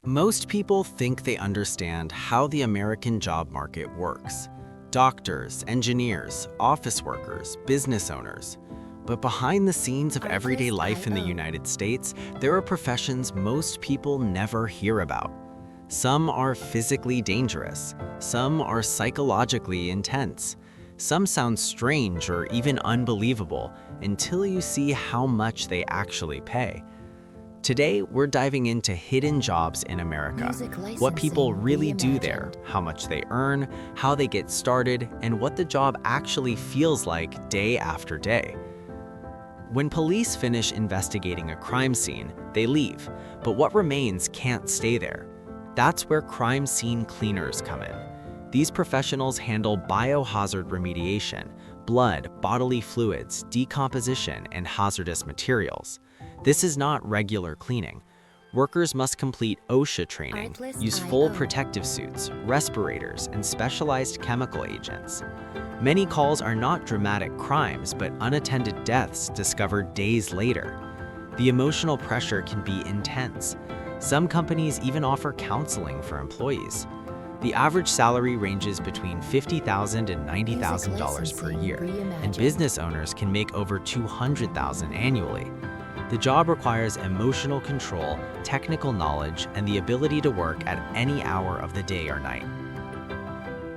Most people think they understand how the American job market works. Doctors, engineers, office workers, business owners. But behind the scenes of everyday life in the United States, there are professions most people never hear about. Some are physically dangerous. Some are psychologically intense. Some sound strange or even unbelievable until you see how much they actually pay. Today, we're diving into hidden jobs in America, what people really do there, how much they earn, how they get started, and what the job actually feels like day after day. When police finish investigating a crime scene, they leave, but what remains can't stay there. That's where crime scene cleaners come in. These professionals handle biohazard remediation, blood, bodily fluids, decomposition, and hazardous materials. This is not regular cleaning. Workers must complete OSHA training, use full protective suits, respirators, and specialized chemical agents. Many calls are not dramatic crimes, but unattended deaths discovered days later. The emotional pressure can be intense. Some companies even offer counseling for employees. The average salary ranges between $50,000 and $90,000 per year, and business owners can make over $200,000 annually. The job requires emotional control, technical knowledge, and the ability to work at any hour of the day or night.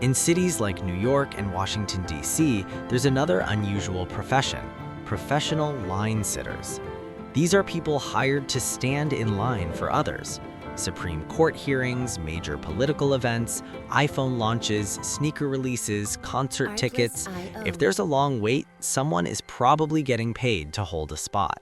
In cities like New York and Washington, D.C., there's another unusual profession: professional line sitters. These are people hired to stand in line for others. Supreme Court hearings, major political events, iPhone launches, sneaker releases, concert tickets. If there's a long wait, someone is probably getting paid to hold a spot.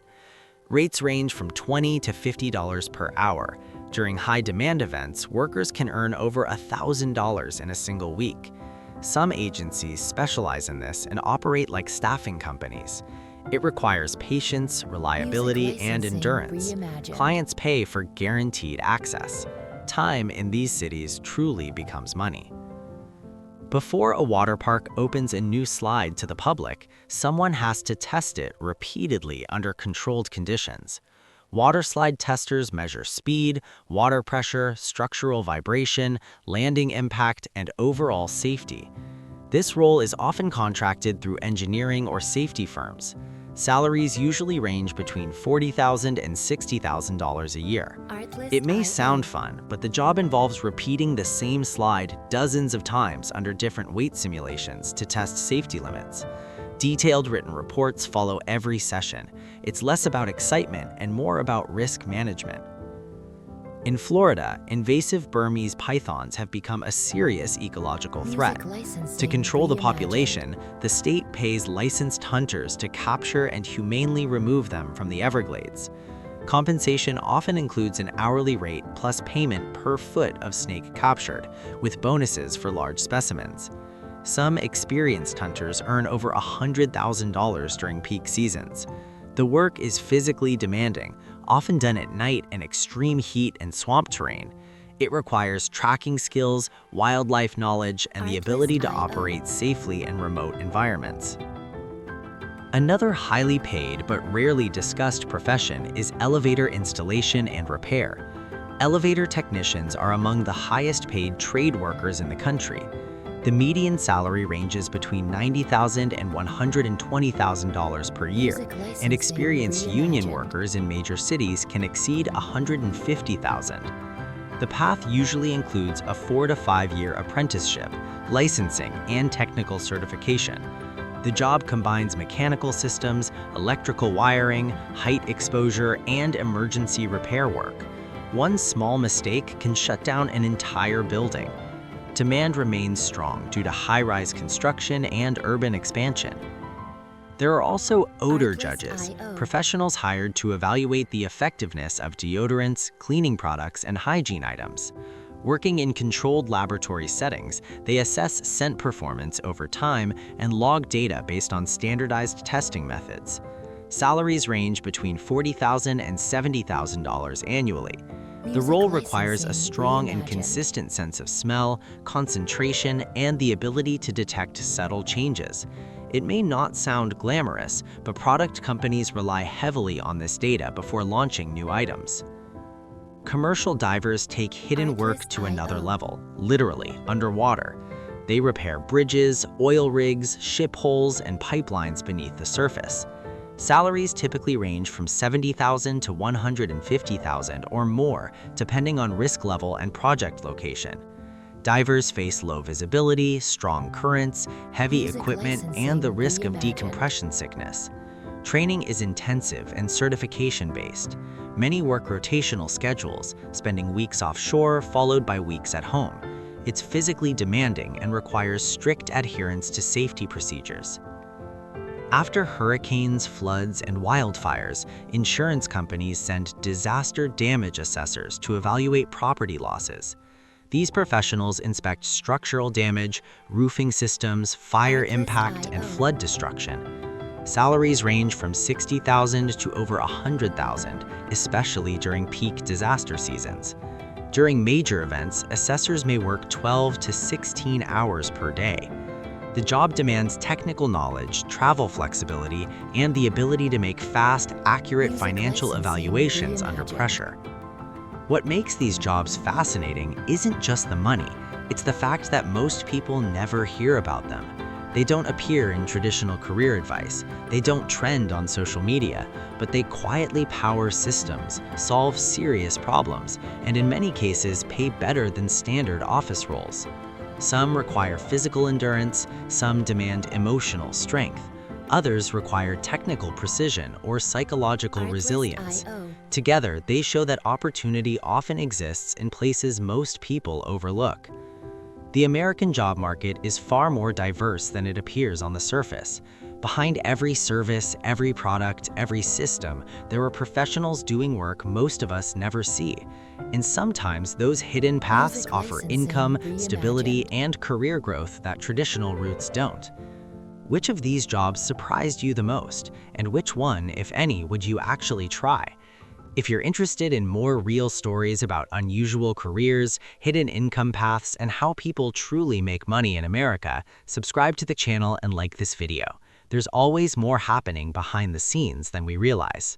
Rates range from $20 to $50 per hour. During high-demand events, workers can earn over $1,000 in a single week. Some agencies specialize in this and operate like staffing companies. It requires patience, reliability, and endurance. Clients pay for guaranteed access. Time in these cities truly becomes money. Before a water park opens a new slide to the public, someone has to test it repeatedly under controlled conditions. Water slide testers measure speed, water pressure, structural vibration, landing impact, and overall safety. This role is often contracted through engineering or safety firms. Salaries usually range between $40,000 and $60,000 a year. It may sound fun, but the job involves repeating the same slide dozens of times under different weight simulations to test safety limits. Detailed written reports follow every session. It's less about excitement and more about risk management. In Florida, invasive Burmese pythons have become a serious ecological threat. To control the population, the state pays licensed hunters to capture and humanely remove them from the Everglades. Compensation often includes an hourly rate plus payment per foot of snake captured, with bonuses for large specimens. Some experienced hunters earn over $100,000 during peak seasons. The work is physically demanding, often done at night in extreme heat and swamp terrain. It requires tracking skills, wildlife knowledge, and the ability to operate safely in remote environments. Another highly paid but rarely discussed profession is elevator installation and repair. Elevator technicians are among the highest paid trade workers in the country. The median salary ranges between $90,000 and $120,000 per year, and experienced union workers in major cities can exceed $150,000. The path usually includes a 4 to 5 year apprenticeship, licensing, and technical certification. The job combines mechanical systems, electrical wiring, height exposure, and emergency repair work. One small mistake can shut down an entire building. Demand remains strong due to high-rise construction and urban expansion. There are also odor judges, professionals hired to evaluate the effectiveness of deodorants, cleaning products, and hygiene items. Working in controlled laboratory settings, they assess scent performance over time and log data based on standardized testing methods. Salaries range between $40,000 and $70,000 annually. The role requires a strong and consistent sense of smell, concentration, and the ability to detect subtle changes. It may not sound glamorous, but product companies rely heavily on this data before launching new items. commercial divers take hidden work to another level, literally underwater. They repair bridges, oil rigs, ship holes, and pipelines beneath the surface. Salaries typically range from $70,000 to $150,000 or more, depending on risk level and project location. Divers face low visibility, strong currents, heavy equipment, and the risk of decompression sickness. Training is intensive and certification-based. Many work rotational schedules, spending weeks offshore followed by weeks at home. It's physically demanding and requires strict adherence to safety procedures. After hurricanes, floods, and wildfires, insurance companies send disaster damage assessors to evaluate property losses. These professionals inspect structural damage, roofing systems, fire impact, and flood destruction. Salaries range from $60,000 to over $100,000, especially during peak disaster seasons. During major events, assessors may work 12 to 16 hours per day. The job demands technical knowledge, travel flexibility, and the ability to make fast, accurate financial evaluations under pressure. What makes these jobs fascinating isn't just the money, it's the fact that most people never hear about them. They don't appear in traditional career advice, they don't trend on social media, but they quietly power systems, solve serious problems, and in many cases pay better than standard office roles. Some require physical endurance, some demand emotional strength. Others require technical precision or psychological resilience. Together, they show that opportunity often exists in places most people overlook. The American job market is far more diverse than it appears on the surface. Behind every service, every product, every system, there are professionals doing work most of us never see. And sometimes those hidden paths offer income, stability, and career growth that traditional routes don't. Which of these jobs surprised you the most, and which one, if any, would you actually try? If you're interested in more real stories about unusual careers, hidden income paths, and how people truly make money in America, subscribe to the channel and like this video. There's always more happening behind the scenes than we realize.